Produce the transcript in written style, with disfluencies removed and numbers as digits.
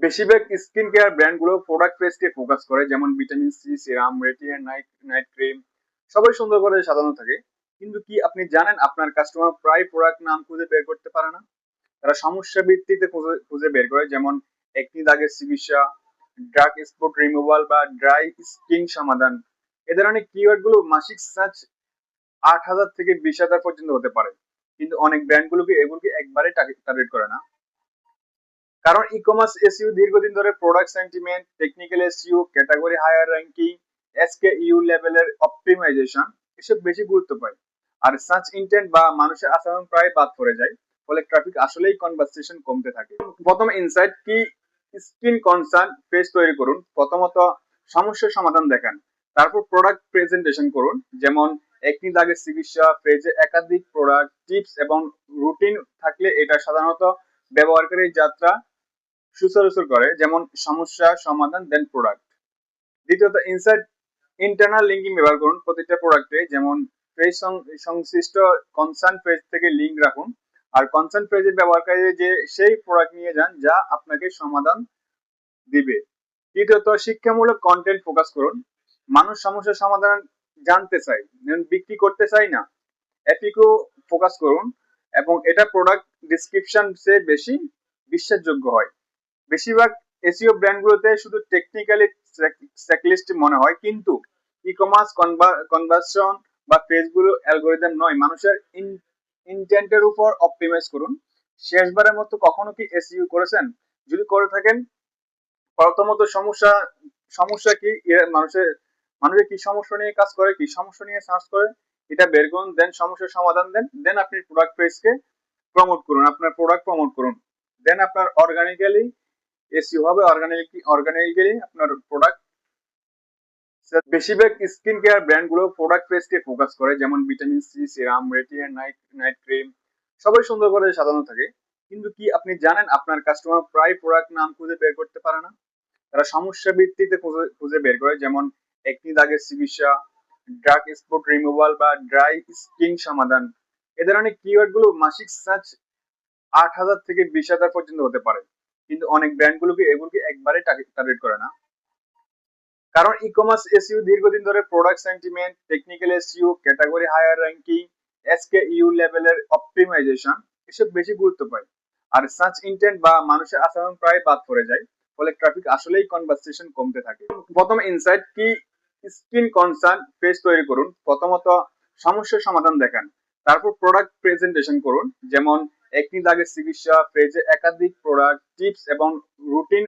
বেশিরভাগ skin care ব্র্যান্ডগুলো product পেজকে ফোকাস করে, যেমন vitamin C serum, retina night night cream সবাই সুন্দর করে সাজানো থাকে। কিন্তু কি আপনি জানেন আপনার কাস্টমার প্রায় প্রোডাক্ট নাম খুঁজে বের করতে পারে না? তারা সমস্যা ভিত্তিতে খুঁজে খুঁজে বের করে, যেমন একনি দাগের চিকিৎসা, ড্রাগ স্পট রিমুভাল বা ড্রাই স্কিন সমাধান। এ ধরনের কিওয়ার্ড গুলো মাসিক সার্চ 8,000 থেকে 20,000 পর্যন্ত হতে পারে, কিন্তু অনেক ব্র্যান্ডগুলোকে এগুলোকে একবারে টার্গেট করে না। কারণ ই কমার্স এসইও দীর্ঘদিন ধরে product sentiment, technical SEO, category higher ranking, SKU লেভেলের অপটিমাইজেশন এসব বেশি গুরুত্ব পায়। আর সার্চ ইন্টেন্ট বা মানুষের আচরণ প্রায় বাদ পড়ে যায়, ফলে ট্রাফিক আসলেই কনভারসেশন কমতে থাকে। প্রথম ইনসাইট কি, স্কিন কনসার্ন পেজ তৈরি করুন। প্রথমত সমস্যার সমাধান দেখান, তারপর প্রোডাক্ট প্রেজেন্টেশন করুন, যেমন একনি দাগের চিকিৎসা পেজে একাধিক প্রোডাক্ট টিপস এবং রুটিন থাকলে এটা সাধারণত ব্যবহারকারীর যাত্রা সুচারুচর করে, যেমন সমস্যা সমাধান দেন প্রোডাক্ট। দ্বিতীয়ত ইনসাইট ইন্টারনাল লিঙ্কিং ব্যবহার করুন প্রতিটা প্রোডাক্টে, যেমন পেজ সংশ্লিষ্ট কনসার্ন পেজ থেকে লিঙ্ক রাখুন, আর কনসার্ন পেজের ব্যবহারকারী যে সেই প্রোডাক্ট নিয়ে যান যা আপনাকে সমাধান দিবে। তৃতীয়ত শিক্ষামূলক কন্টেন্ট ফোকাস করুন। মানুষ সমস্যার সমাধান জানতে চায়, বিক্রি করতে চায় না। এপিকো ফোকাস করুন এবং এটা প্রোডাক্ট ডিসক্রিপশন চেয়ে বেশি বিশ্বাসযোগ্য হয়। বেশিরভাগ এসইও ব্র্যান্ডগুলোতে শুধু টেকনিক্যালি চেকলিস্ট মনে হয়, কিন্তু ই কমার্স কনভার্সন বা পেজগুলো অ্যালগোরিদম নয়, মানুষের ইনটেন্টের উপর অপটিমাইজ করুন। শেষবারের মতো কখনো কি এসইও করেছেন? যদি করে থাকেন, প্রথমত সমস্যা সমস্যা কি, মানুষের কি সমস্যা নিয়ে কাজ করে, কি সমস্যা নিয়ে সার্চ করে, এটা বের করুন, দেন সমস্যার সমাধান দেন, দেন আপনি প্রোডাক্ট পেজকে প্রমোট করুন, আপনার প্রোডাক্ট প্রমোট করুন, দেন আপনার অর্গানিক্যালি এসইও হবে, অর্গানিক্যালি আপনার প্রোডাক্ট। বেশিরভাগ স্কিন কেয়ার ব্র্যান্ডগুলো প্রোডাক্ট পেজকে ফোকাস করে, যেমন vitamin C serum, retina night night cream সবাই সুন্দর করে সাজানো থাকে। কিন্তু কি আপনি জানেন আপনার কাস্টমার প্রায় প্রোডাক্ট নাম খুঁজে বের করতে পারে না? তারা সমস্যা ভিত্তিতে খুঁজে খুঁজে বের করে, যেমন একনি দাগের চিকিৎসা, ড্রাগ স্পট রিমুভাল বা ড্রাই স্কিন সমাধান। এ ধরনের কিওয়ার্ড গুলো মাসিক সার্চ 8,000 থেকে 20,000 পর্যন্ত হতে পারে, কিন্তু অনেক ব্র্যান্ডগুলোকে এগুলোকে একবারে টার্গেট করে না। কারণ ই কমার্স এসইও দীর্ঘদিন ধরে product sentiment, technical SEO, category higher ranking, SKU লেভেলের অপটিমাইজেশন এসব বেশি গুরুত্ব পায়। আর সার্চ ইন্টেন্ট বা মানুষের আচরণ প্রায় বাদ পড়ে যায়, ফলে ট্রাফিক আসলেই কনভারসেশন কমতে থাকে। প্রথম ইনসাইট কি, স্কিন কনসার্ন পেজ তৈরি করুন। প্রথমত সমস্যার সমাধান দেখান, তারপর প্রোডাক্ট প্রেজেন্টেশন করুন, যেমন একনি দাগের চিকিৎসা পেজে একাধিক প্রোডাক্ট টিপস এবং রুটিন